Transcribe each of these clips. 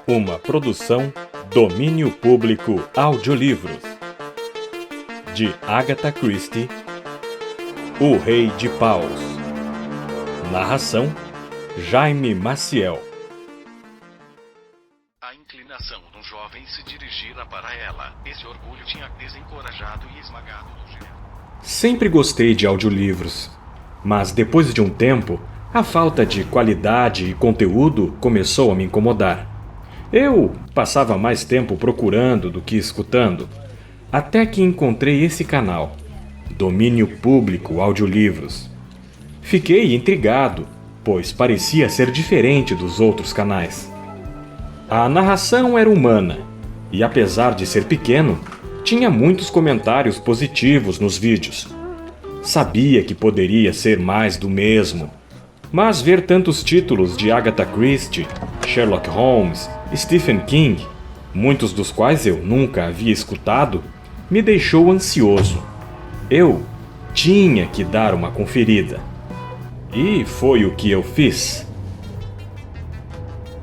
Uma produção Domínio Público Audiolivros, de Agatha Christie, O Rei de Paus. Narração Jaime Maciel. A inclinação do jovem se dirigira para ela. Esse orgulho tinha desencorajado e esmagado no gelo. Sempre gostei de audiolivros, mas depois de um tempo, a falta de qualidade e conteúdo começou a me incomodar. Eu passava mais tempo procurando do que escutando, até que encontrei esse canal, Domínio Público Audiolivros. Fiquei intrigado, pois parecia ser diferente dos outros canais. A narração era humana, e apesar de ser pequeno, tinha muitos comentários positivos nos vídeos. Sabia que poderia ser mais do mesmo, mas ver tantos títulos de Agatha Christie, Sherlock Holmes, Stephen King, muitos dos quais eu nunca havia escutado, me deixou ansioso. Eu tinha que dar uma conferida. E foi o que eu fiz.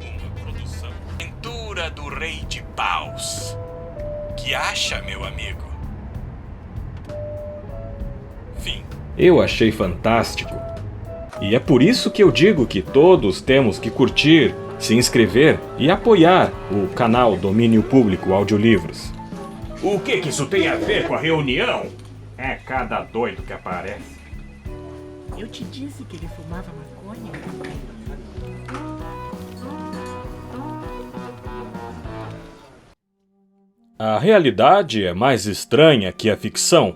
Uma produção Aventura do Rei de Paus. Que acha, meu amigo? Fim. Eu achei fantástico. E é por isso que eu digo que todos temos que curtir, se inscrever e apoiar o canal Domínio Público Audiolivros. O que isso tem a ver com a reunião? É cada doido que aparece. Eu te disse que ele fumava maconha. A realidade é mais estranha que a ficção.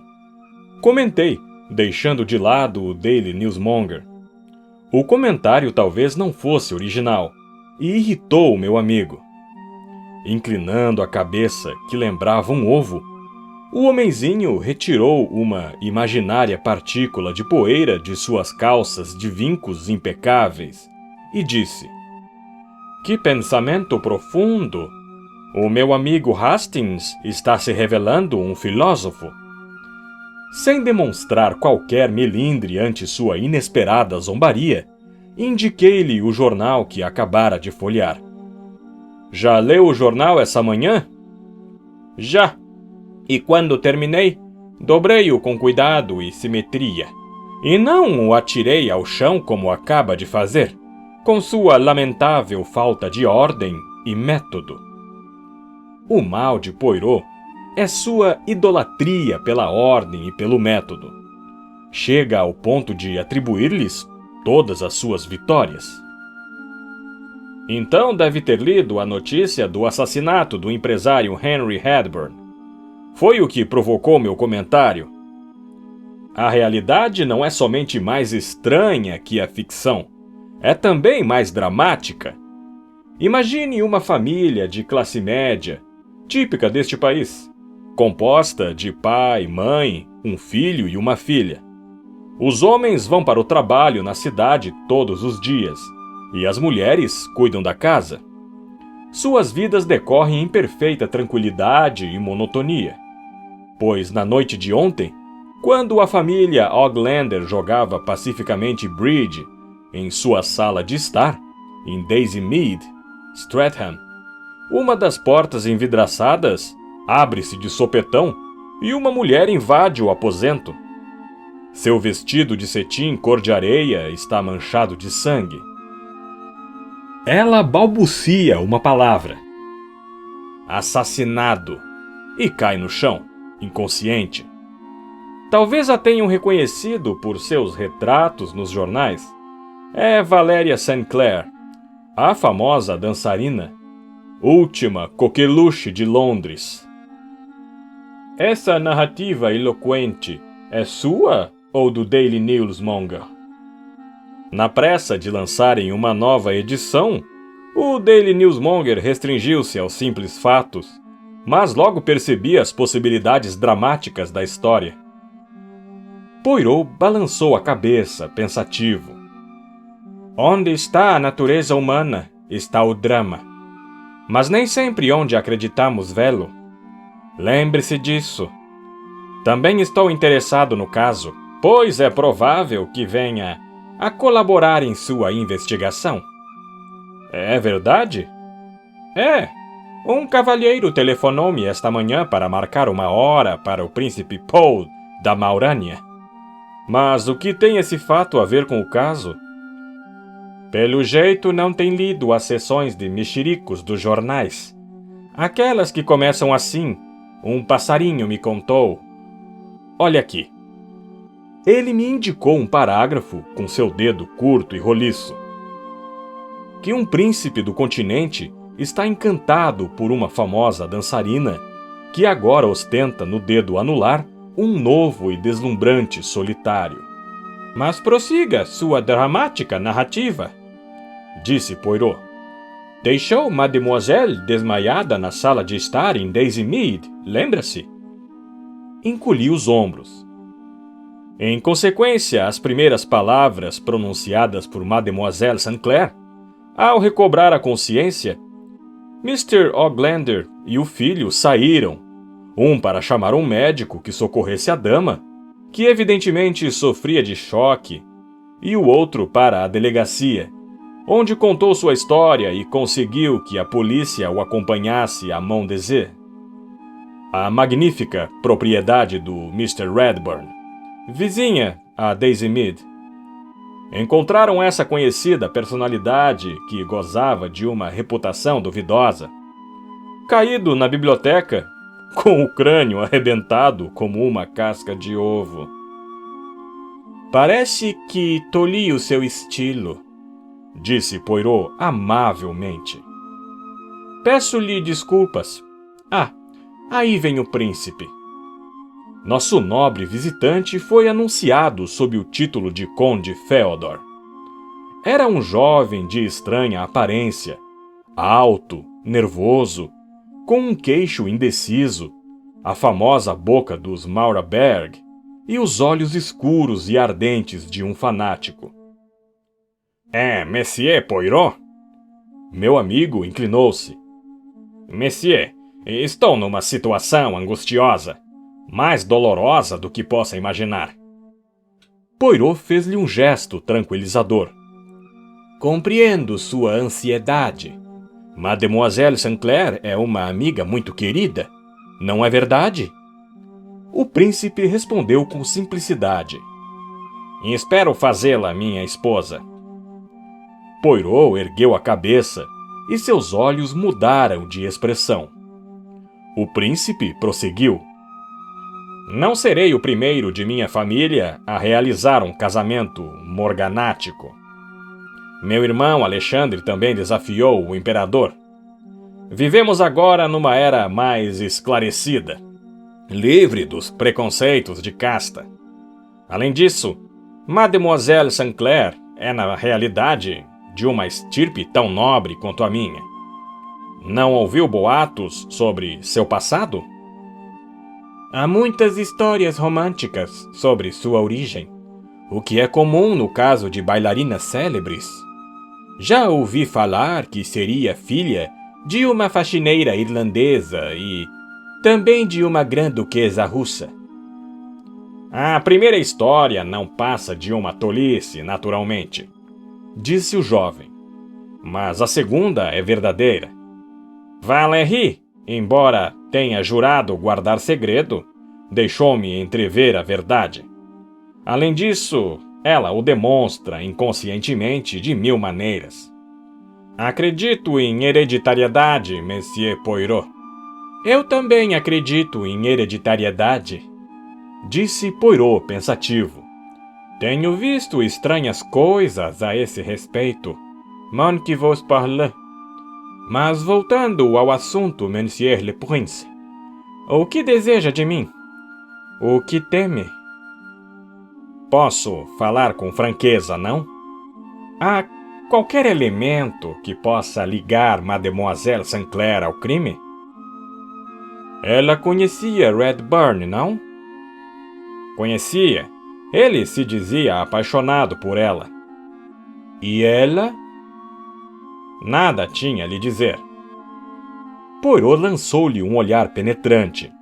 Comentei, deixando de lado o Daily Newsmonger. O comentário talvez não fosse original e irritou o meu amigo. Inclinando a cabeça, que lembrava um ovo, o homenzinho retirou uma imaginária partícula de poeira de suas calças de vincos impecáveis e disse: "Que pensamento profundo! O meu amigo Hastings está se revelando um filósofo." Sem demonstrar qualquer melindre ante sua inesperada zombaria, indiquei-lhe o jornal que acabara de folhear. "Já leu o jornal essa manhã?" "Já. E quando terminei, dobrei-o com cuidado e simetria, e não o atirei ao chão como acaba de fazer, com sua lamentável falta de ordem e método." O mal de Poirot é sua idolatria pela ordem e pelo método. Chega ao ponto de atribuir-lhes todas as suas vitórias. Então deve ter lido a notícia do assassinato do empresário Henry Hadburn. Foi o que provocou meu comentário. A realidade não é somente mais estranha que a ficção, é também mais dramática. Imagine uma família de classe média, típica deste país, composta de pai, mãe, um filho e uma filha. Os homens vão para o trabalho na cidade todos os dias, e as mulheres cuidam da casa. Suas vidas decorrem em perfeita tranquilidade e monotonia, pois na noite de ontem, quando a família Oglander jogava pacificamente bridge em sua sala de estar, em Daisy Mead, Streatham, uma das portas envidraçadas abre-se de sopetão e uma mulher invade o aposento. Seu vestido de cetim cor de areia está manchado de sangue. Ela balbucia uma palavra: "assassinado", e cai no chão, inconsciente. Talvez a tenham reconhecido por seus retratos nos jornais. É Valéria St. Clair, a famosa dançarina, última coqueluche de Londres. Essa narrativa eloquente é sua ou do Daily Newsmonger? Na pressa de lançarem uma nova edição, o Daily Newsmonger restringiu-se aos simples fatos, mas logo percebi as possibilidades dramáticas da história. Poirot balançou a cabeça, pensativo. Onde está a natureza humana, está o drama. Mas nem sempre onde acreditamos vê-lo. Lembre-se disso. Também estou interessado no caso, pois é provável que venha a colaborar em sua investigação. É verdade? É, um cavalheiro telefonou-me esta manhã para marcar uma hora para o príncipe Paul da Maurânia. Mas o que tem esse fato a ver com o caso? Pelo jeito não tem lido as seções de mexericos dos jornais. Aquelas que começam assim: um passarinho me contou. Olha aqui. Ele me indicou um parágrafo com seu dedo curto e roliço. Que um príncipe do continente está encantado por uma famosa dançarina que agora ostenta no dedo anular um novo e deslumbrante solitário. Mas prossiga sua dramática narrativa, disse Poirot. Deixou Mademoiselle desmaiada na sala de estar em Daisy Mead, lembra-se? Encolhi os ombros. Em consequência, as primeiras palavras pronunciadas por Mademoiselle St. Clair, ao recobrar a consciência, Mr. Oglander e o filho saíram, um para chamar um médico que socorresse a dama, que evidentemente sofria de choque, e o outro para a delegacia, onde contou sua história e conseguiu que a polícia o acompanhasse a Mondezer, a magnífica propriedade do Mr. Redburn, vizinha a Daisy Mead. Encontraram essa conhecida personalidade que gozava de uma reputação duvidosa, caído na biblioteca, com o crânio arrebentado como uma casca de ovo. Parece que tolhi o seu estilo, disse Poirot amavelmente. Peço-lhe desculpas. Ah, aí vem o príncipe. Nosso nobre visitante foi anunciado sob o título de Conde Feodor. Era um jovem de estranha aparência, alto, nervoso, com um queixo indeciso, a famosa boca dos Mauraberg e os olhos escuros e ardentes de um fanático. É, Monsieur Poirot? Meu amigo inclinou-se. Monsieur, estou numa situação angustiosa, mais dolorosa do que possa imaginar. Poirot fez-lhe um gesto tranquilizador. Compreendo sua ansiedade. Mademoiselle St. Clair é uma amiga muito querida, não é verdade? O príncipe respondeu com simplicidade. Espero fazê-la minha esposa. Poirot ergueu a cabeça e seus olhos mudaram de expressão. O príncipe prosseguiu. Não serei o primeiro de minha família a realizar um casamento morganático. Meu irmão Alexandre também desafiou o imperador. Vivemos agora numa era mais esclarecida, livre dos preconceitos de casta. Além disso, Mademoiselle St. Clair é, na realidade, de uma estirpe tão nobre quanto a minha. Não ouviu boatos sobre seu passado? Há muitas histórias românticas sobre sua origem, o que é comum no caso de bailarinas célebres. Já ouvi falar que seria filha de uma faxineira irlandesa e também de uma grã-duquesa russa. A primeira história não passa de uma tolice, naturalmente, disse o jovem, mas a segunda é verdadeira. Valéry, embora tenha jurado guardar segredo, deixou-me entrever a verdade. Além disso, ela o demonstra inconscientemente de 1000 maneiras. Acredito em hereditariedade, Monsieur Poirot. Eu também acredito em hereditariedade, disse Poirot pensativo. Tenho visto estranhas coisas a esse respeito, mon qui vos parle. Mas voltando ao assunto, Monsieur le Prince, o que deseja de mim? O que teme? Posso falar com franqueza, não? Há qualquer elemento que possa ligar Mademoiselle St. Clair ao crime? Ela conhecia Redburn, não? Conhecia. Ele se dizia apaixonado por ela. E ela? Nada tinha a lhe dizer. Poirot lançou-lhe um olhar penetrante.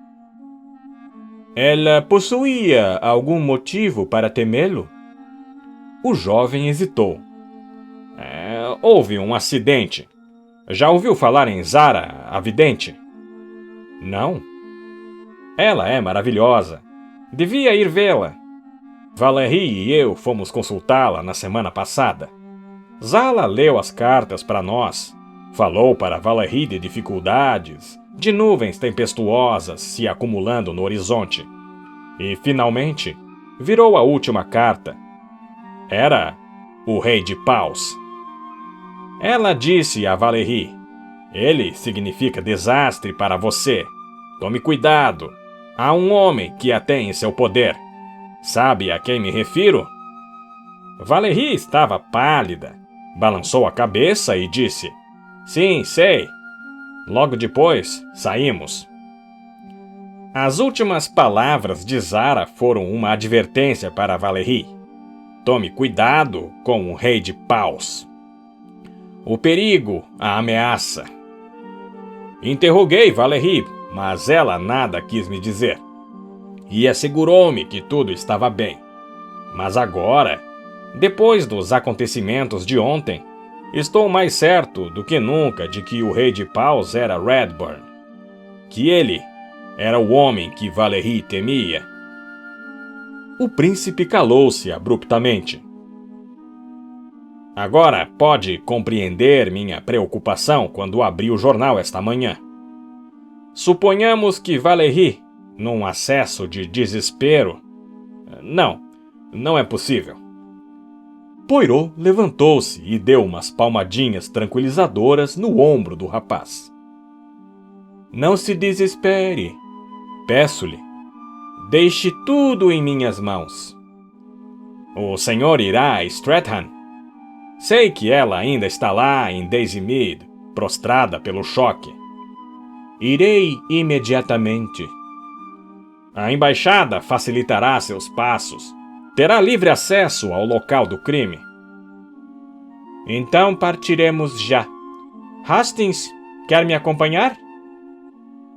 Ela possuía algum motivo para temê-lo? O jovem hesitou. Houve um acidente. Já ouviu falar em Zara, a vidente? Não? Ela é maravilhosa. Devia ir vê-la. Valerie e eu fomos consultá-la na semana passada. Zala leu as cartas para nós. Falou para Valerie de dificuldades, de nuvens tempestuosas se acumulando no horizonte. E, finalmente, virou a última carta. Era o Rei de Paus. Ela disse a Valerie: ele significa desastre para você. Tome cuidado. Há um homem que a tem em seu poder. Sabe a quem me refiro? Valerie estava pálida. Balançou a cabeça e disse: sim, sei. Logo depois, saímos. As últimas palavras de Zara foram uma advertência para Valerie. Tome cuidado com o Rei de Paus. O perigo, a ameaça. Interroguei Valerie, mas ela nada quis me dizer. E assegurou-me que tudo estava bem. Mas agora, depois dos acontecimentos de ontem, estou mais certo do que nunca de que o Rei de Paus era Redburn. Que ele era o homem que Valerie temia. O príncipe calou-se abruptamente. Agora pode compreender minha preocupação quando abri o jornal esta manhã. Suponhamos que Valerie, num acesso de desespero... Não é possível. Poirot levantou-se e deu umas palmadinhas tranquilizadoras no ombro do rapaz. Não se desespere. Peço-lhe. Deixe tudo em minhas mãos. O senhor irá a Streatham? Sei que ela ainda está lá em Daisymead, prostrada pelo choque. Irei imediatamente. A embaixada facilitará seus passos. Terá livre acesso ao local do crime. Então partiremos já. Hastings, quer me acompanhar?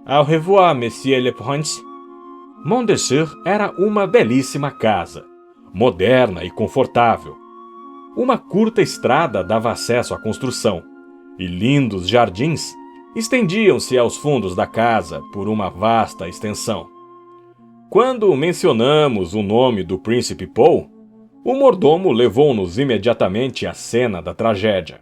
Au revoir, Monsieur le Prince. Montsûr era uma belíssima casa, moderna e confortável. Uma curta estrada dava acesso à construção, e lindos jardins estendiam-se aos fundos da casa por uma vasta extensão. Quando mencionamos o nome do príncipe Paul, o mordomo levou-nos imediatamente à cena da tragédia.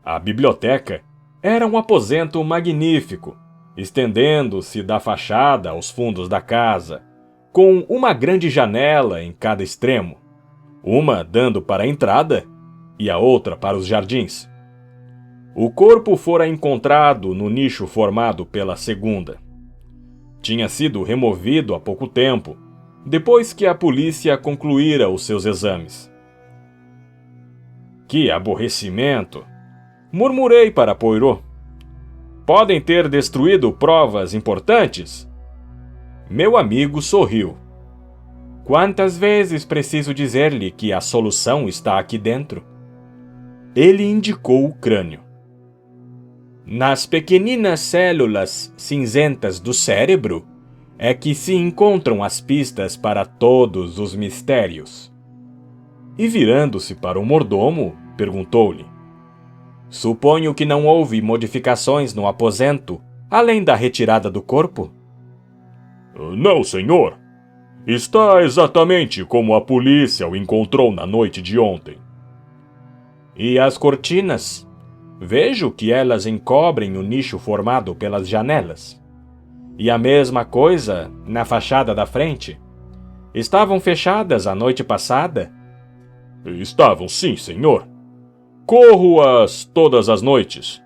A biblioteca era um aposento magnífico, estendendo-se da fachada aos fundos da casa, com uma grande janela em cada extremo, uma dando para a entrada e a outra para os jardins. O corpo fora encontrado no nicho formado pela segunda. Tinha sido removido há pouco tempo, depois que a polícia concluíra os seus exames. Que aborrecimento! Murmurei para Poirot. Podem ter destruído provas importantes? Meu amigo sorriu. Quantas vezes preciso dizer-lhe que a solução está aqui dentro? Ele indicou o crânio. Nas pequeninas células cinzentas do cérebro é que se encontram as pistas para todos os mistérios. E virando-se para o mordomo, perguntou-lhe: suponho que não houve modificações no aposento, além da retirada do corpo? Não, senhor. Está exatamente como a polícia o encontrou na noite de ontem. E as cortinas? Vejo que elas encobrem o nicho formado pelas janelas. E a mesma coisa na fachada da frente? Estavam fechadas a noite passada? Estavam, sim, senhor. Corro-as todas as noites.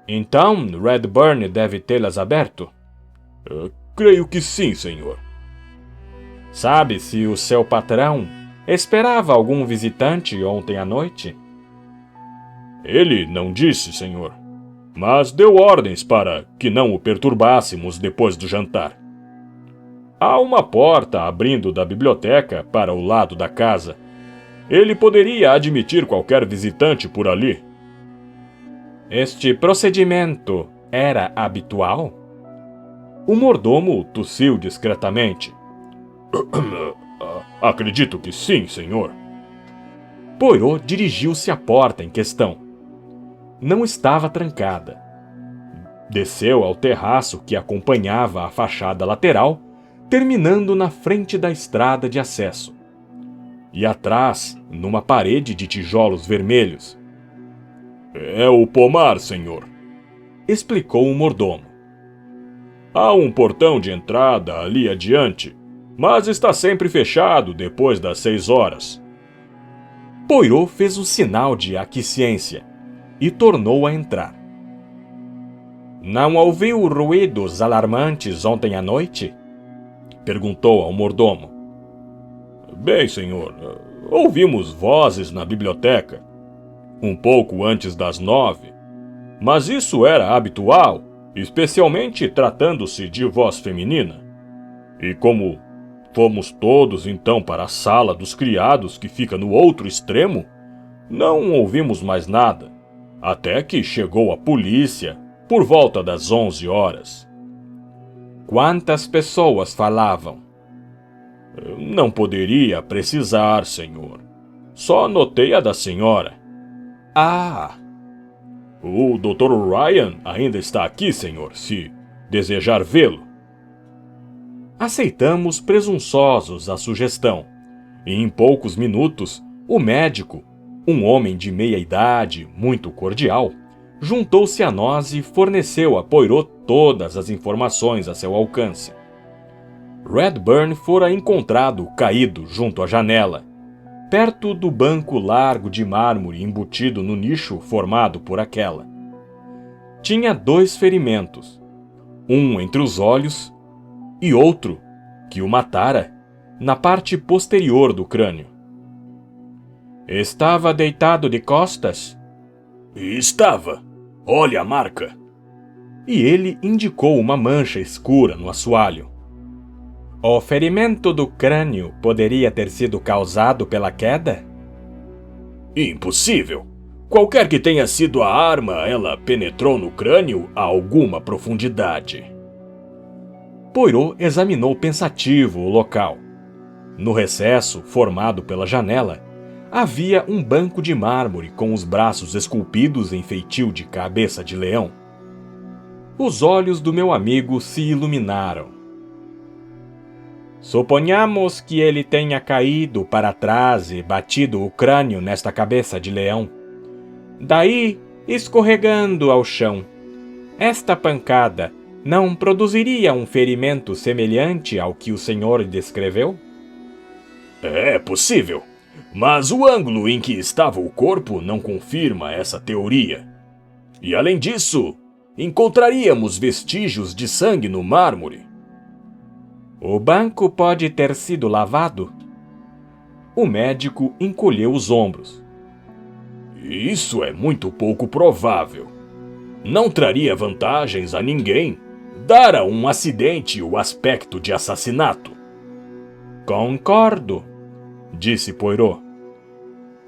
Então, Redburn deve tê-las aberto? Creio que sim, senhor. Sabe se o seu patrão esperava algum visitante ontem à noite? Ele não disse, senhor, mas deu ordens para que não o perturbássemos depois do jantar. Há uma porta abrindo da biblioteca para o lado da casa. Ele poderia admitir qualquer visitante por ali. Este procedimento era habitual? O mordomo tossiu discretamente. Acredito que sim, senhor. Poirot dirigiu-se à porta em questão. não estava trancada. Desceu ao terraço que acompanhava a fachada lateral, terminando na frente da estrada de acesso. E atrás, numa parede de tijolos vermelhos. "É o pomar, senhor", explicou o mordomo. "Há um portão de entrada ali adiante, mas está sempre fechado depois das 6 horas. Poirot fez um sinal de aquiescência e tornou a entrar. "Não ouviu ruídos alarmantes ontem à noite?" perguntou ao mordomo. "Bem, senhor, ouvimos vozes na biblioteca, um pouco antes das 9, mas isso era habitual, especialmente tratando-se de voz feminina. E como fomos todos então para a sala dos criados que fica no outro extremo, não ouvimos mais nada, até que chegou a polícia por volta das 11 horas. Quantas pessoas falavam? Não poderia precisar, senhor. Só notei a da senhora. Ah! O Dr. Ryan ainda está aqui, senhor, se desejar vê-lo. Aceitamos presunçosos a sugestão, e em poucos minutos, o médico, um homem de meia idade, muito cordial, juntou-se a nós e forneceu a Poirot todas as informações a seu alcance. Redburn fora encontrado caído junto à janela, perto do banco largo de mármore embutido no nicho formado por aquela. Tinha 2 ferimentos, um entre os olhos e outro, que o matara, na parte posterior do crânio. Estava deitado de costas? Estava. Olha a marca. E ele indicou uma mancha escura no assoalho. O ferimento do crânio poderia ter sido causado pela queda? Impossível. Qualquer que tenha sido a arma, ela penetrou no crânio a alguma profundidade. Poirot examinou pensativo o local. No recesso, formado pela janela, havia um banco de mármore com os braços esculpidos em feitio de cabeça de leão. Os olhos do meu amigo se iluminaram. Suponhamos que ele tenha caído para trás e batido o crânio nesta cabeça de leão. Daí, escorregando ao chão. Esta pancada não produziria um ferimento semelhante ao que o senhor descreveu? É possível, mas o ângulo em que estava o corpo não confirma essa teoria. E além disso, encontraríamos vestígios de sangue no mármore. O banco pode ter sido lavado? O médico encolheu os ombros. Isso é muito pouco provável. Não traria vantagens a ninguém dar a um acidente o aspecto de assassinato. Concordo, disse Poirot.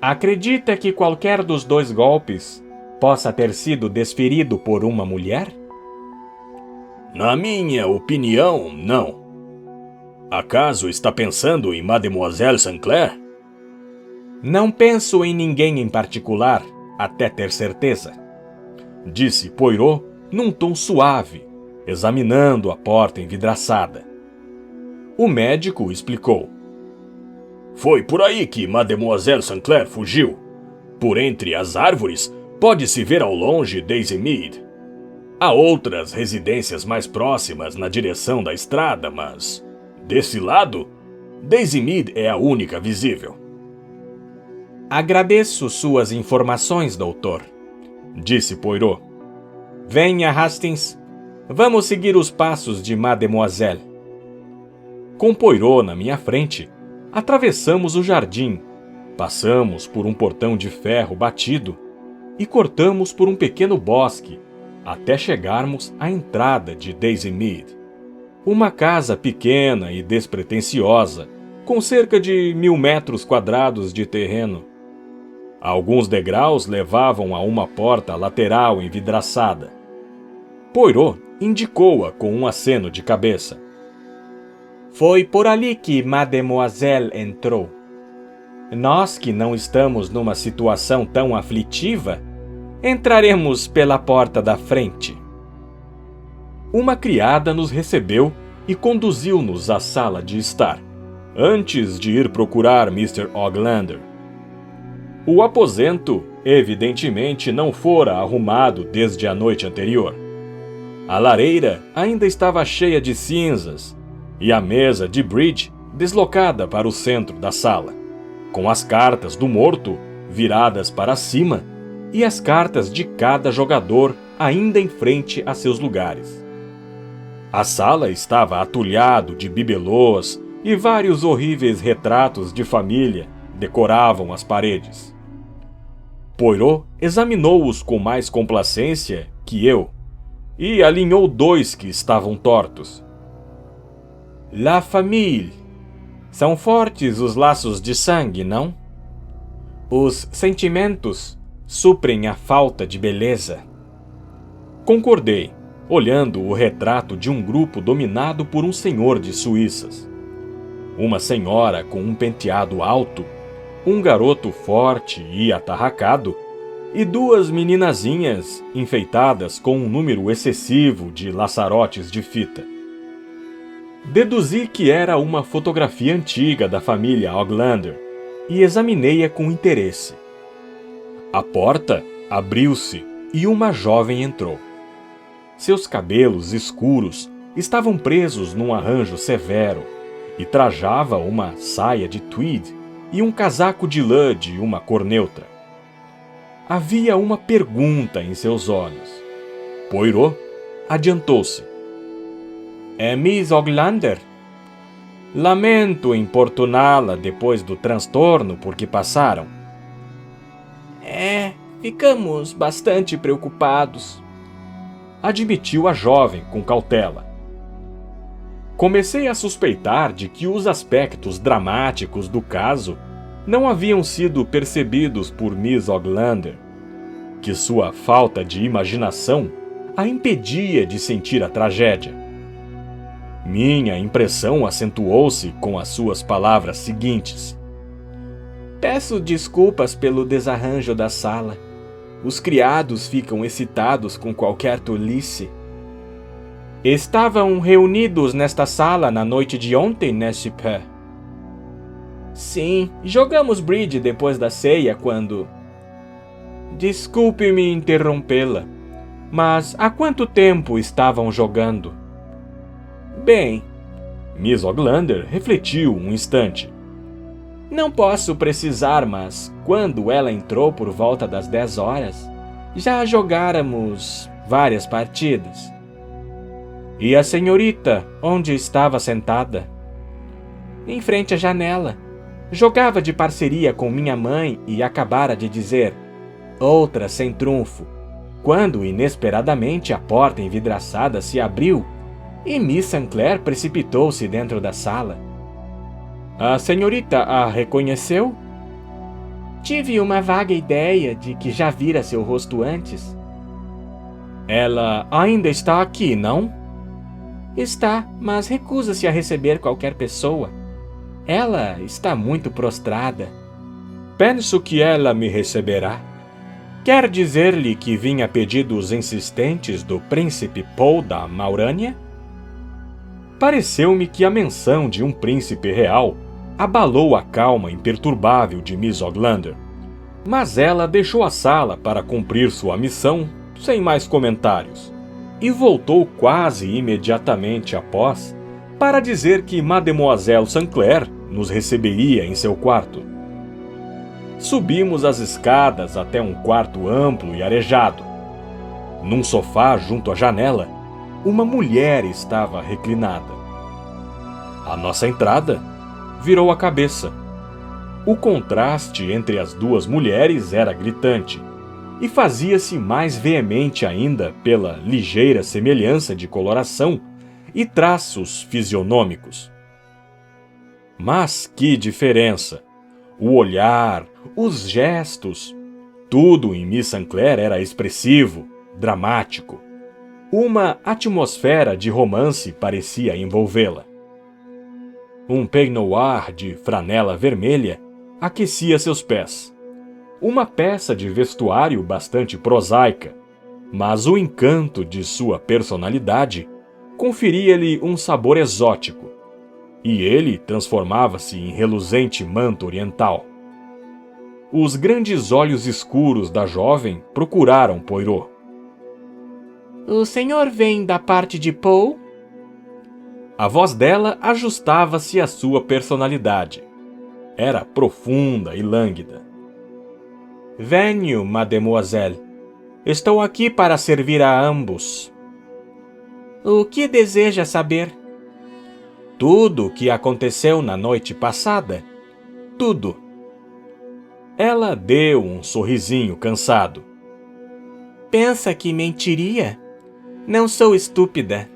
Acredita que qualquer dos 2 golpes possa ter sido desferido por uma mulher? Na minha opinião, não. Acaso está pensando em Mademoiselle Sinclair? Não penso em ninguém em particular, até ter certeza, disse Poirot num tom suave, examinando a porta envidraçada. O médico explicou. Foi por aí que Mademoiselle Sinclair fugiu. Por entre as árvores, pode-se ver ao longe Daisy Mead. Há outras residências mais próximas na direção da estrada, mas, desse lado, Daisy Mead é a única visível. Agradeço suas informações, doutor, disse Poirot. Venha, Hastings. Vamos seguir os passos de Mademoiselle. Com Poirot na minha frente, atravessamos o jardim, passamos por um portão de ferro batido e cortamos por um pequeno bosque até chegarmos à entrada de Daisy Mead. Uma casa pequena e despretensiosa, com cerca de 1000 metros quadrados de terreno. Alguns degraus levavam a uma porta lateral envidraçada. Poirot indicou-a com um aceno de cabeça. Foi por ali que Mademoiselle entrou. Nós que não estamos numa situação tão aflitiva, Entraremos pela porta da frente. Uma criada nos recebeu e conduziu-nos à sala de estar, antes de ir procurar Mr. Oglander. O aposento, evidentemente, não fora arrumado desde a noite anterior. A lareira ainda estava cheia de cinzas e a mesa de bridge deslocada para o centro da sala, com as cartas do morto viradas para cima e as cartas de cada jogador ainda em frente a seus lugares. A sala estava atulhado de bibelôs e vários horríveis retratos de família decoravam as paredes. Poirot examinou-os com mais complacência que eu e alinhou 2 que estavam tortos. La famille. São fortes os laços de sangue, não? Os sentimentos suprem a falta de beleza. Concordei, olhando o retrato de um grupo dominado por um senhor de Suíças. Uma senhora com um penteado alto, um garoto forte e atarracado, e 2 meninazinhas enfeitadas com um número excessivo de laçarotes de fita. Deduzi que era uma fotografia antiga da família Oglander e examinei-a com interesse. A porta abriu-se e uma jovem entrou. Seus cabelos escuros estavam presos num arranjo severo e trajava uma saia de tweed e um casaco de lã de uma cor neutra. Havia uma pergunta em seus olhos. Poirot adiantou-se. É Miss Oglander? Lamento importuná-la depois do transtorno por que passaram. Ficamos bastante preocupados, admitiu a jovem com cautela. Comecei a suspeitar de que os aspectos dramáticos do caso não haviam sido percebidos por Miss Oglander, que sua falta de imaginação a impedia de sentir a tragédia. Minha impressão acentuou-se com as suas palavras seguintes. Peço desculpas pelo desarranjo da sala. Os criados ficam excitados com qualquer tolice. Estavam reunidos nesta sala na noite de ontem, n'est-ce pas? Sim, jogamos bridge depois da ceia quando... Desculpe-me interrompê-la, mas há quanto tempo estavam jogando? Bem, Miss Oglander refletiu um instante. Não posso precisar, mas quando ela entrou por volta das 10 horas, já jogáramos várias partidas. E a senhorita, onde estava sentada? Em frente à janela. Jogava de parceria com minha mãe e acabara de dizer outra sem trunfo, quando inesperadamente a porta envidraçada se abriu e Miss Sinclair precipitou-se dentro da sala. A senhorita a reconheceu? Tive uma vaga ideia de que já vira seu rosto antes. Ela ainda está aqui, não? Está, mas recusa-se a receber qualquer pessoa. Ela está muito prostrada. Penso que ela me receberá. Quer dizer-lhe que vim a pedidos insistentes do príncipe Paul da Maurânia? Pareceu-me que a menção de um príncipe real abalou a calma imperturbável de Miss Oglander, mas ela deixou a sala para cumprir sua missão sem mais comentários e voltou quase imediatamente após para dizer que Mademoiselle Sinclair nos receberia em seu quarto. Subimos as escadas até um quarto amplo e arejado. Num sofá junto à janela, uma mulher estava reclinada. À nossa entrada, virou a cabeça. O contraste entre as 2 mulheres era gritante e fazia-se mais veemente ainda pela ligeira semelhança de coloração e traços fisionômicos. Mas que diferença! O olhar, os gestos, tudo em Miss Sinclair era expressivo, dramático. Uma atmosfera de romance parecia envolvê-la. Um peignoir de franela vermelha aquecia seus pés. uma peça de vestuário bastante prosaica, mas o encanto de sua personalidade conferia-lhe um sabor exótico, e ele transformava-se em reluzente manto oriental. Os grandes olhos escuros da jovem procuraram Poirot. O senhor vem da parte de Poe? A voz dela ajustava-se à sua personalidade. Era profunda e lânguida. Venho, mademoiselle. Estou aqui para servir a ambos. O que deseja saber? Tudo o que aconteceu na noite passada. Tudo. Ela deu um sorrisinho cansado. Pensa que mentiria? Não sou estúpida.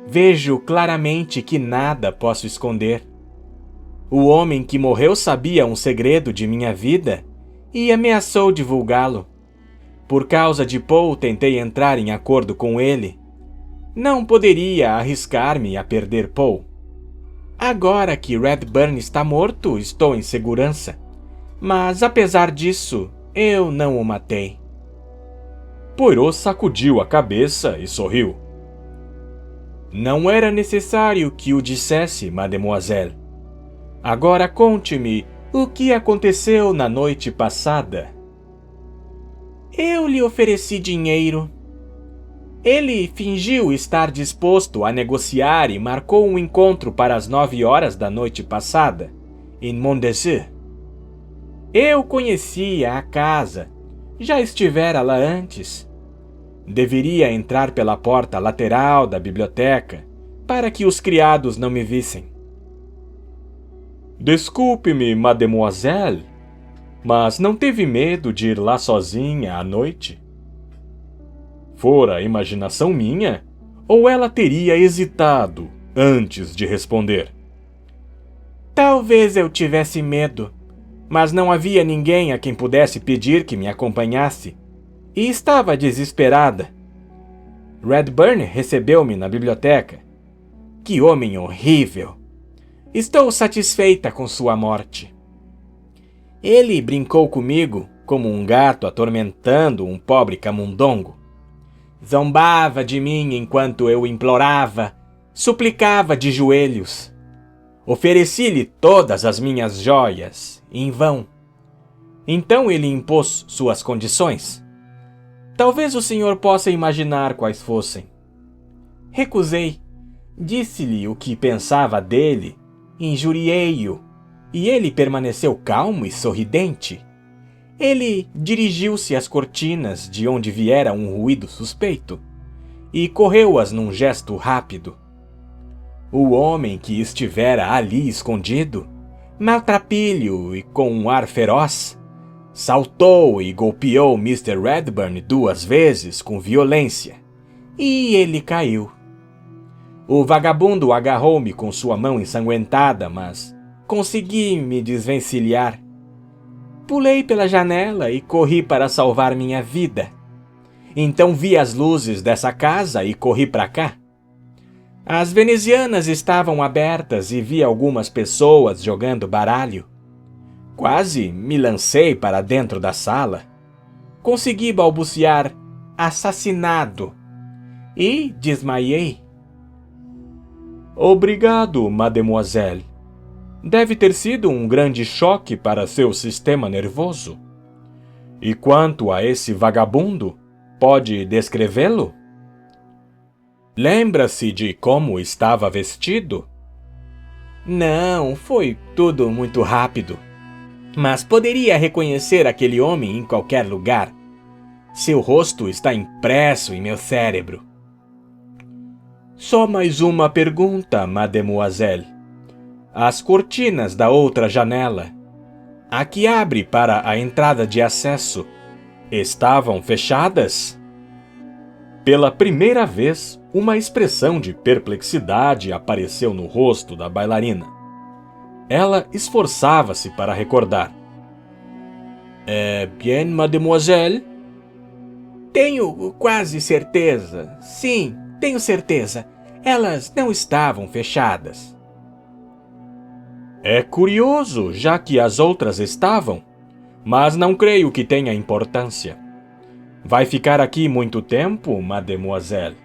Vejo claramente que nada posso esconder. O homem que morreu sabia um segredo de minha vida e ameaçou divulgá-lo. Por causa de Poe, tentei entrar em acordo com ele. Não poderia arriscar-me a perder Poe. Agora que Redburn está morto, estou em segurança. Mas, apesar disso, eu não o matei. Poirot sacudiu a cabeça e sorriu. Não era necessário que o dissesse, mademoiselle. Agora conte-me o que aconteceu na noite passada. Eu lhe ofereci dinheiro. Ele fingiu estar disposto a negociar e marcou um encontro para as 9 horas da noite passada, em Mondesir. Eu conhecia a casa, já estivera lá antes. Deveria entrar pela porta lateral da biblioteca, para que os criados não me vissem. Desculpe-me, mademoiselle, mas não teve medo de ir lá sozinha à noite? Fora imaginação minha, ou ela teria hesitado antes de responder? Talvez eu tivesse medo, mas não havia ninguém a quem pudesse pedir que me acompanhasse, e estava desesperada. Redburn recebeu-me na biblioteca. Que homem horrível! Estou satisfeita com sua morte. Ele brincou comigo como um gato atormentando um pobre camundongo. Zombava de mim enquanto eu implorava, suplicava de joelhos. Ofereci-lhe todas as minhas joias, em vão. Então ele impôs suas condições. Talvez o senhor possa imaginar quais fossem. Recusei. Disse-lhe o que pensava dele, injuriei-o, e ele permaneceu calmo e sorridente. Ele dirigiu-se às cortinas de onde viera um ruído suspeito e correu-as num gesto rápido. O homem que estivera ali escondido, maltrapilho e com um ar feroz, saltou e golpeou Mr. Redburn 2 vezes com violência, e ele caiu. O vagabundo agarrou-me com sua mão ensanguentada, mas consegui me desvencilhar. Pulei pela janela e corri para salvar minha vida. Então vi as luzes dessa casa e corri para cá. As venezianas estavam abertas e vi algumas pessoas jogando baralho. Quase me lancei para dentro da sala. Consegui balbuciar assassinado e desmaiei. Obrigado, mademoiselle. Deve ter sido um grande choque para seu sistema nervoso. E quanto a esse vagabundo, pode descrevê-lo? Lembra-se de como estava vestido? Não, foi tudo muito rápido. Mas poderia reconhecer aquele homem em qualquer lugar. Seu rosto está impresso em meu cérebro. Só mais uma pergunta, mademoiselle. As cortinas da outra janela, a que abre para a entrada de acesso, estavam fechadas? Pela primeira vez, uma expressão de perplexidade apareceu no rosto da bailarina. Ela esforçava-se para recordar. Bien, mademoiselle? Tenho quase certeza. Sim, tenho certeza. Elas não estavam fechadas. É curioso, já que as outras estavam. mas não creio que tenha importância. Vai ficar aqui muito tempo, mademoiselle?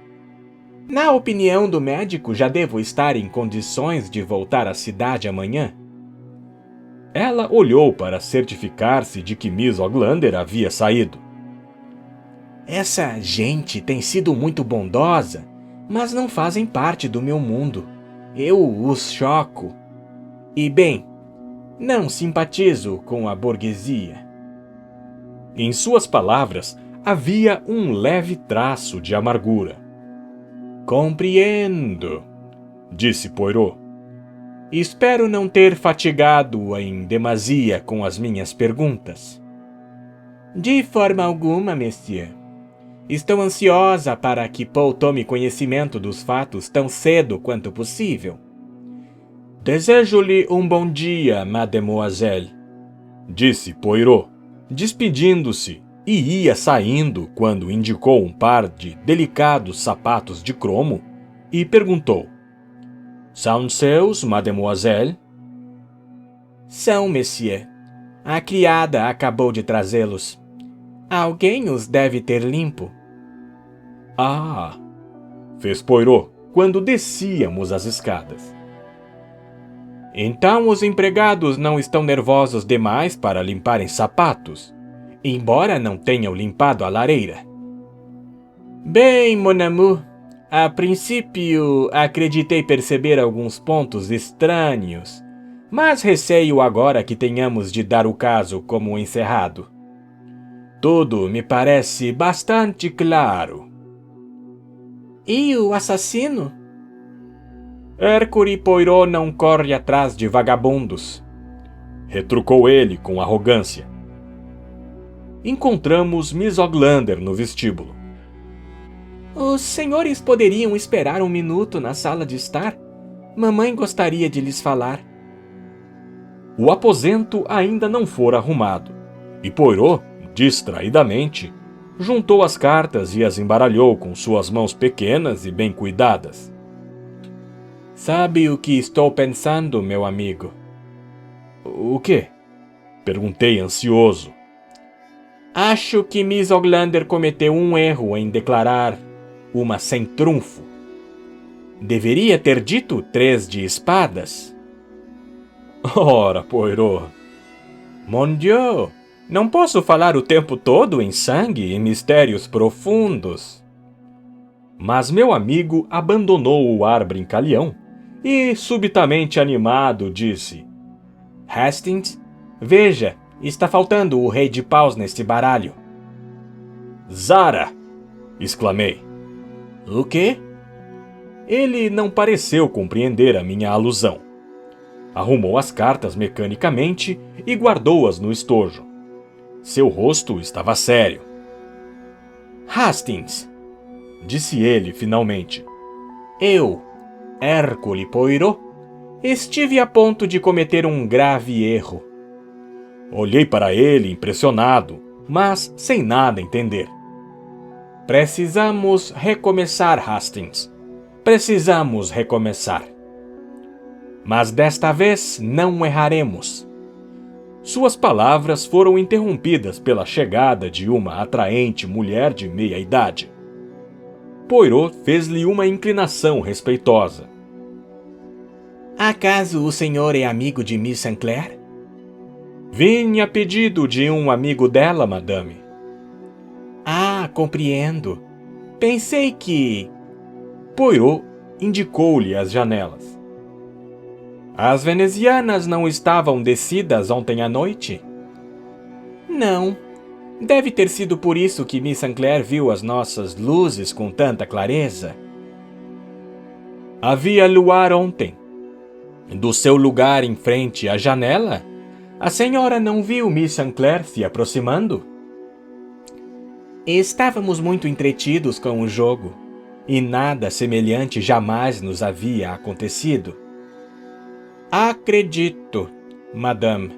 Na opinião do médico, já devo estar em condições de voltar à cidade amanhã. Ela olhou para certificar-se de que Miss Oglander havia saído. Essa gente tem sido muito bondosa, mas não fazem parte do meu mundo. Eu os choco. E, bem, não simpatizo com a burguesia. Em suas palavras, havia um leve traço de amargura. Compreendo, disse Poirot. Espero não ter fatigado-a em demasia com as minhas perguntas. De forma alguma, monsieur. Estou ansiosa para que Poe tome conhecimento dos fatos tão cedo quanto possível. Desejo-lhe um bom dia, mademoiselle, disse Poirot, despedindo-se, e ia saindo quando indicou um par de delicados sapatos de cromo e perguntou: São seus, mademoiselle? São, monsieur. A criada acabou de trazê-los. Alguém os deve ter limpo. Ah, fez Poirot quando descíamos as escadas. Então os empregados não estão nervosos demais para limparem sapatos, embora não tenham limpado a lareira. Bem, mon amour, a princípio acreditei perceber alguns pontos estranhos, mas receio agora que tenhamos de dar o caso como encerrado. Tudo me parece bastante claro. E o assassino? Hercule Poirot não corre atrás de vagabundos, retrucou ele com arrogância. Encontramos Miss Oglander no vestíbulo. Os senhores poderiam esperar um minuto na sala de estar? Mamãe gostaria de lhes falar. O aposento ainda não fora arrumado, e Poirot, distraidamente, juntou as cartas e as embaralhou com suas mãos pequenas e bem cuidadas. Sabe o que estou pensando, meu amigo? O quê? Perguntei ansioso. Acho que Miss Oglander cometeu um erro em declarar uma sem trunfo. Deveria ter dito 3 de espadas. Ora, Poirot. Mon Dieu, não posso falar o tempo todo em sangue e mistérios profundos. Mas meu amigo abandonou o ar brincalhão e, subitamente animado, disse: Hastings, veja, está faltando o rei de paus neste baralho. Zara! Exclamei. O quê? Ele não pareceu compreender a minha alusão. Arrumou as cartas mecanicamente e guardou-as no estojo. Seu rosto estava sério. Hastings, disse ele finalmente. Eu, Hercule Poirot, estive a ponto de cometer um grave erro. Olhei para ele impressionado, mas sem nada entender. Precisamos recomeçar, Hastings. Precisamos recomeçar. Mas desta vez não erraremos. Suas palavras foram interrompidas pela chegada de uma atraente mulher de meia idade. Poirot fez-lhe uma inclinação respeitosa. Acaso o senhor é amigo de Miss Sinclair? Vim a pedido de um amigo dela, madame. Ah, compreendo. Pensei que... Poirot indicou-lhe as janelas. As venezianas não estavam descidas ontem à noite? Não. Deve ter sido por isso que Miss Sinclair viu as nossas luzes com tanta clareza. Havia luar ontem. Do seu lugar em frente à janela, a senhora não viu Miss Sinclair se aproximando? Estávamos muito entretidos com o jogo, e nada semelhante jamais nos havia acontecido. Acredito, madame,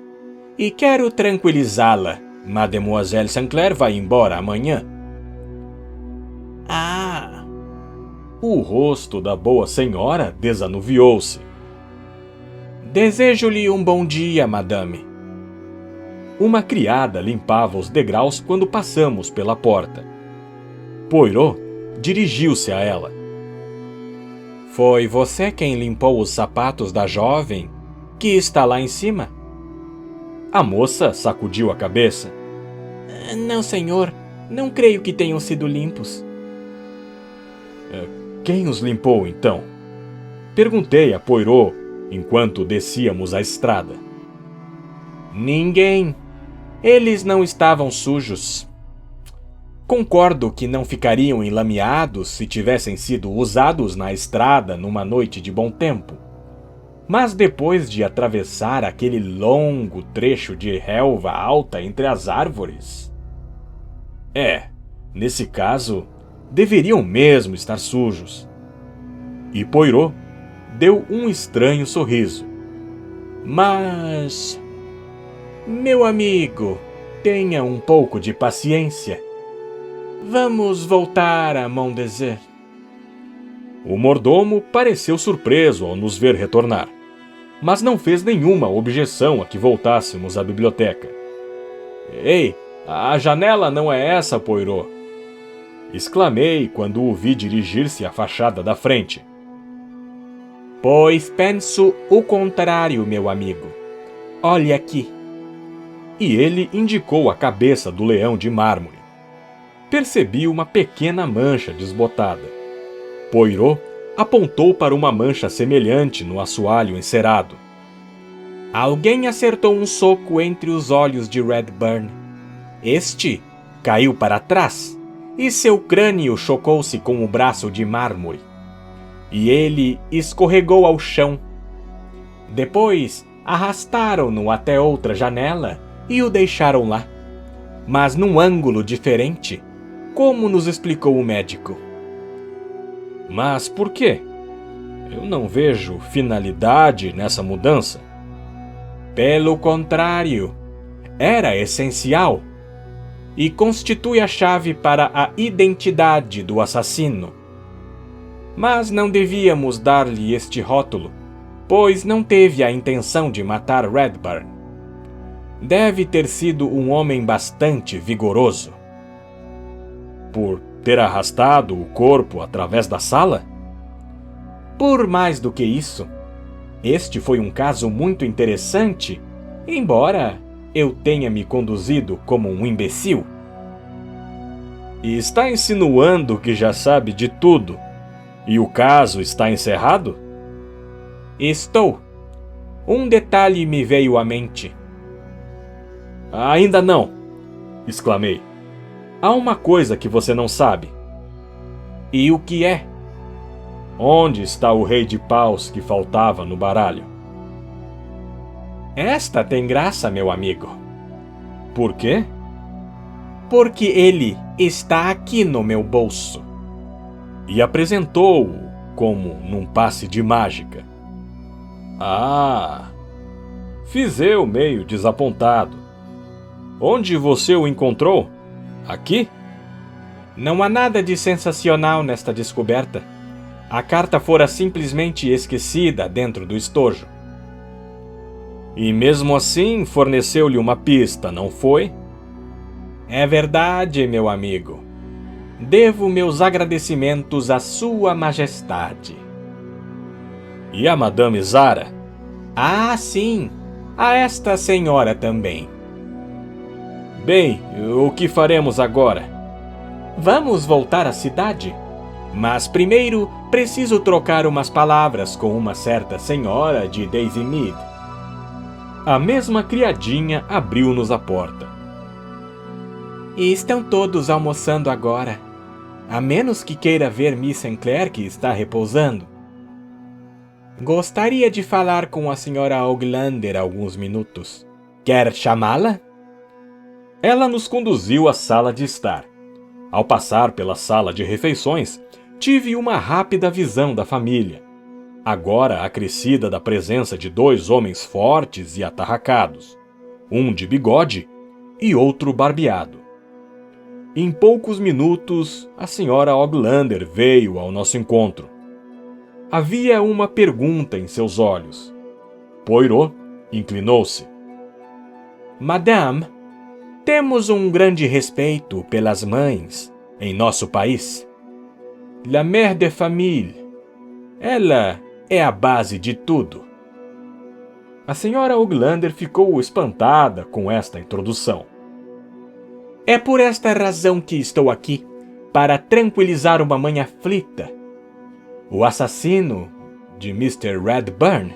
e quero tranquilizá-la. Mademoiselle Sinclair vai embora amanhã. Ah! O rosto da boa senhora desanuviou-se. Desejo-lhe um bom dia, madame. uma criada limpava os degraus quando passamos pela porta. Poirot dirigiu-se a ela. Foi você quem limpou os sapatos da jovem que está lá em cima? A moça sacudiu a cabeça. Não, senhor. Não creio que tenham sido limpos. Quem os limpou, então? Perguntei a Poirot enquanto descíamos a estrada. Ninguém. Eles não estavam sujos. Concordo que não ficariam enlameados se tivessem sido usados na estrada numa noite de bom tempo. Mas depois de atravessar aquele longo trecho de relva alta entre as árvores... Nesse caso, deveriam mesmo estar sujos. E Poirot deu um estranho sorriso. Mas... meu amigo, tenha um pouco de paciência. Vamos voltar a Mont Desert. O mordomo pareceu surpreso ao nos ver retornar, mas não fez nenhuma objeção a que voltássemos à biblioteca. Ei, a janela não é essa, Poirot! Exclamei quando o vi dirigir-se à fachada da frente. Pois penso o contrário, meu amigo. Olhe aqui. E ele indicou a cabeça do leão de mármore. Percebi uma pequena mancha desbotada. Poirot apontou para uma mancha semelhante no assoalho encerado. Alguém acertou um soco entre os olhos de Redburn. Este caiu para trás e seu crânio chocou-se com o braço de mármore. E ele escorregou ao chão. Depois arrastaram-no até outra janela e o deixaram lá, mas num ângulo diferente, como nos explicou o médico. Mas por quê? Eu não vejo finalidade nessa mudança. Pelo contrário, era essencial e constitui a chave para a identidade do assassino. Mas não devíamos dar-lhe este rótulo, pois não teve a intenção de matar Redburn. Deve ter sido um homem bastante vigoroso. Por ter arrastado o corpo através da sala? Por mais do que isso, este foi um caso muito interessante, embora eu tenha me conduzido como um imbecil. E está insinuando que já sabe de tudo, e o caso está encerrado? Estou. Um detalhe me veio à mente. Ainda não, exclamei. Há uma coisa que você não sabe. E o que é? Onde está o rei de paus que faltava no baralho? Esta tem graça, meu amigo. Por quê? Porque ele está aqui no meu bolso. E apresentou-o como num passe de mágica. Ah! Fiz eu meio desapontado. Onde você o encontrou? Aqui? Não há nada de sensacional nesta descoberta. A carta fora simplesmente esquecida dentro do estojo. E mesmo assim forneceu-lhe uma pista, não foi? É verdade, meu amigo. Devo meus agradecimentos à Sua Majestade. E a Madame Zara? Ah, sim. A esta senhora também. Bem, o que faremos agora? Vamos voltar à cidade. Mas primeiro preciso trocar umas palavras com uma certa senhora de Daisy Mead. A mesma criadinha abriu-nos a porta. E estão todos almoçando agora, a menos que queira ver Miss Sinclair, que está repousando. Gostaria de falar com a senhora Oglander alguns minutos. Quer chamá-la? Ela nos conduziu à sala de estar. Ao passar pela sala de refeições, tive uma rápida visão da família, agora acrescida da presença de dois homens fortes e atarracados, um de bigode e outro barbeado. Em poucos minutos, a senhora Oglander veio ao nosso encontro. Havia uma pergunta em seus olhos. Poirot inclinou-se. Madame, temos um grande respeito pelas mães em nosso país. La mère de famille. Ela é a base de tudo. A senhora Oglander ficou espantada com esta introdução. É por esta razão que estou aqui, para tranquilizar uma mãe aflita. O assassino de Mr. Redburn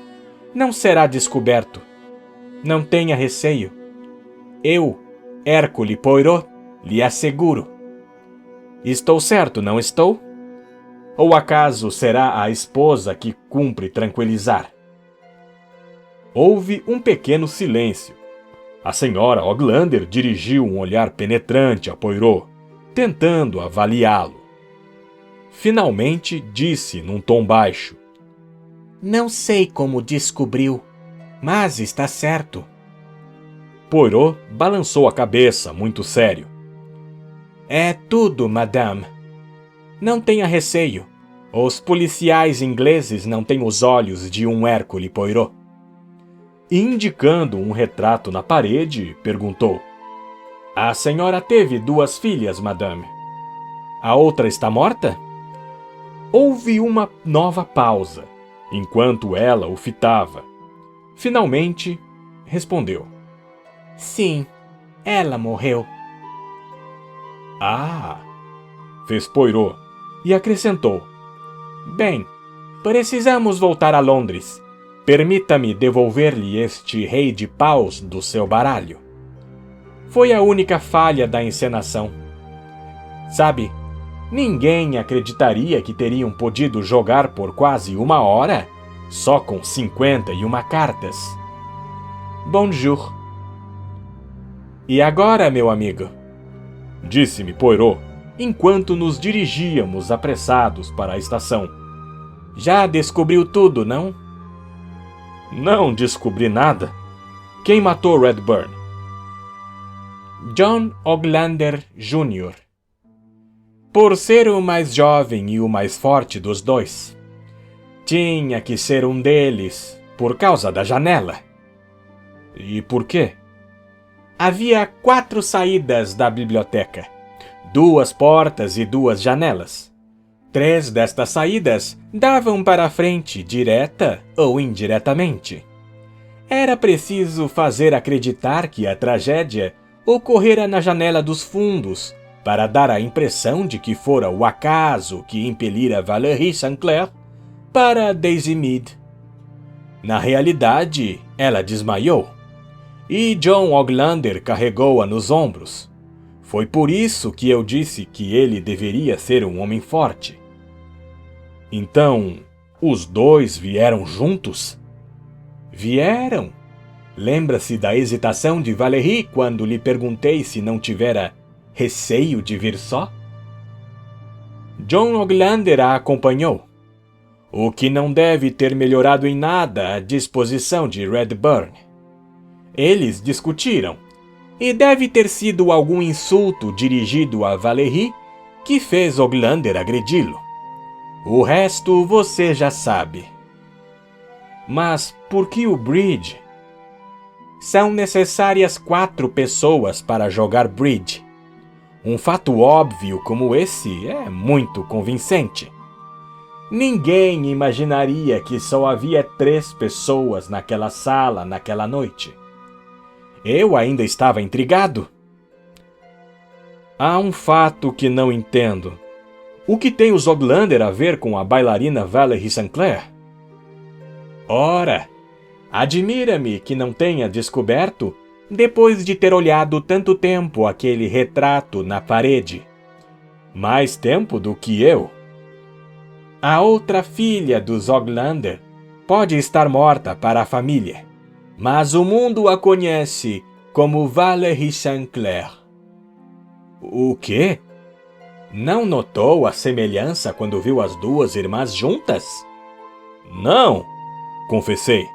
não será descoberto. Não tenha receio. Eu, Hercule Poirot, lhe asseguro. Estou certo, não estou? Ou acaso será a esposa que cumpre tranquilizar? Houve um pequeno silêncio. A senhora Oglander dirigiu um olhar penetrante a Poirot, tentando avaliá-lo. Finalmente disse num tom baixo: Não sei como descobriu, mas está certo. Poirot balançou a cabeça, muito sério. É tudo, madame. Não tenha receio. Os policiais ingleses não têm os olhos de um Hercule Poirot. Indicando um retrato na parede, perguntou: A senhora teve 2 filhas, madame. A outra está morta? Houve uma nova pausa, enquanto ela o fitava. Finalmente, respondeu: Sim, ela morreu. Ah! Fez Poirot e acrescentou: Bem, precisamos voltar a Londres. Permita-me devolver-lhe este rei de paus do seu baralho. Foi a única falha da encenação. Sabe, ninguém acreditaria que teriam podido jogar por quase 1 hora só com 51 cartas. Bonjour. E agora, meu amigo? Disse-me Poirot, enquanto nos dirigíamos apressados para a estação. Já descobriu tudo, não? Não descobri nada. Quem matou Redburn? John Oglander Jr. Por ser o mais jovem e o mais forte dos dois. Tinha que ser um deles, por causa da janela. E por quê? Havia 4 saídas da biblioteca, 2 portas e 2 janelas. 3 destas saídas davam para a frente, direta ou indiretamente. Era preciso fazer acreditar que a tragédia ocorrera na janela dos fundos, para dar a impressão de que fora o acaso que impelira Valérie Sinclair para Daisy Mead. Na realidade, ela desmaiou, e John Oglander carregou-a nos ombros. Foi por isso que eu disse que ele deveria ser um homem forte. Então, os 2 vieram juntos? Vieram. Lembra-se da hesitação de Valérie quando lhe perguntei se não tivera receio de vir só? John Oglander a acompanhou, o que não deve ter melhorado em nada a disposição de Redburn. Eles discutiram, e deve ter sido algum insulto dirigido a Valérie que fez Oglander agredi-lo. O resto você já sabe. Mas por que o bridge? São necessárias 4 pessoas para jogar bridge. Um fato óbvio como esse é muito convincente. Ninguém imaginaria que só havia 3 pessoas naquela sala naquela noite. Eu ainda estava intrigado. Há um fato que não entendo. O que tem os Oglander a ver com a bailarina Valérie Sinclair? Ora, admira-me que não tenha descoberto, depois de ter olhado tanto tempo aquele retrato na parede. Mais tempo do que eu. A outra filha dos Oglander pode estar morta para a família, mas o mundo a conhece como Valérie Sinclair. O quê? Não notou a semelhança quando viu as 2 irmãs juntas? Não, confessei.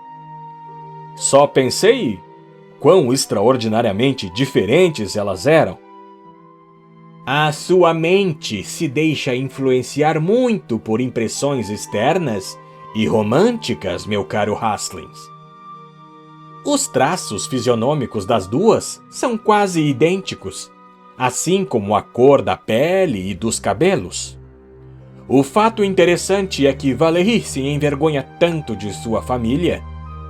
Só pensei quão extraordinariamente diferentes elas eram. A sua mente se deixa influenciar muito por impressões externas e românticas, meu caro Hastings. Os traços fisionômicos das duas são quase idênticos, assim como a cor da pele e dos cabelos. O fato interessante é que Valérie se envergonha tanto de sua família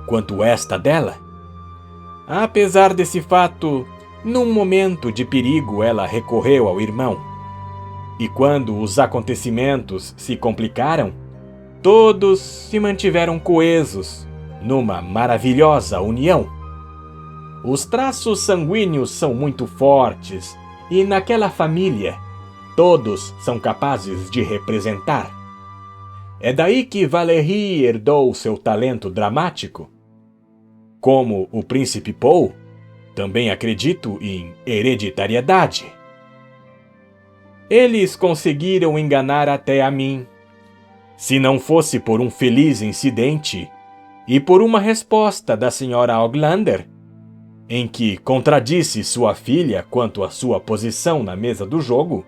quanto esta dela. Apesar desse fato, num momento de perigo ela recorreu ao irmão. E quando os acontecimentos se complicaram, todos se mantiveram coesos numa maravilhosa união. Os traços sanguíneos são muito fortes e naquela família todos são capazes de representar. É daí que Valérie herdou seu talento dramático. Como o príncipe Paul, também acredito em hereditariedade. Eles conseguiram enganar até a mim. Se não fosse por um feliz incidente e por uma resposta da senhora Auglander, em que contradisse sua filha quanto à sua posição na mesa do jogo,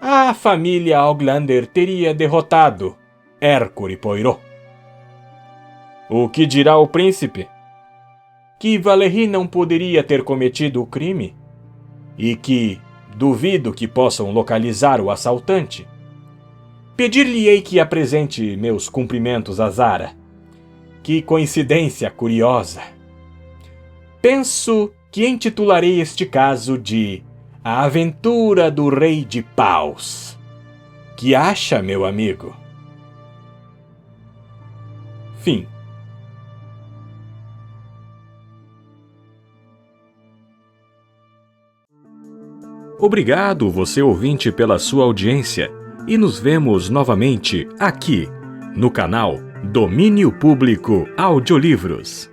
a família Auglander teria derrotado Hercule Poirot. O que dirá o príncipe? Que Valérie não poderia ter cometido o crime e que duvido que possam localizar o assaltante. Pedir-lhe-ei que apresente meus cumprimentos a Zara. Que coincidência curiosa! Penso que intitularei este caso de A Aventura do Rei de Paus. Que acha, meu amigo? Fim. Obrigado, você ouvinte, pela sua audiência e nos vemos novamente aqui no canal Domínio Público Audiolivros.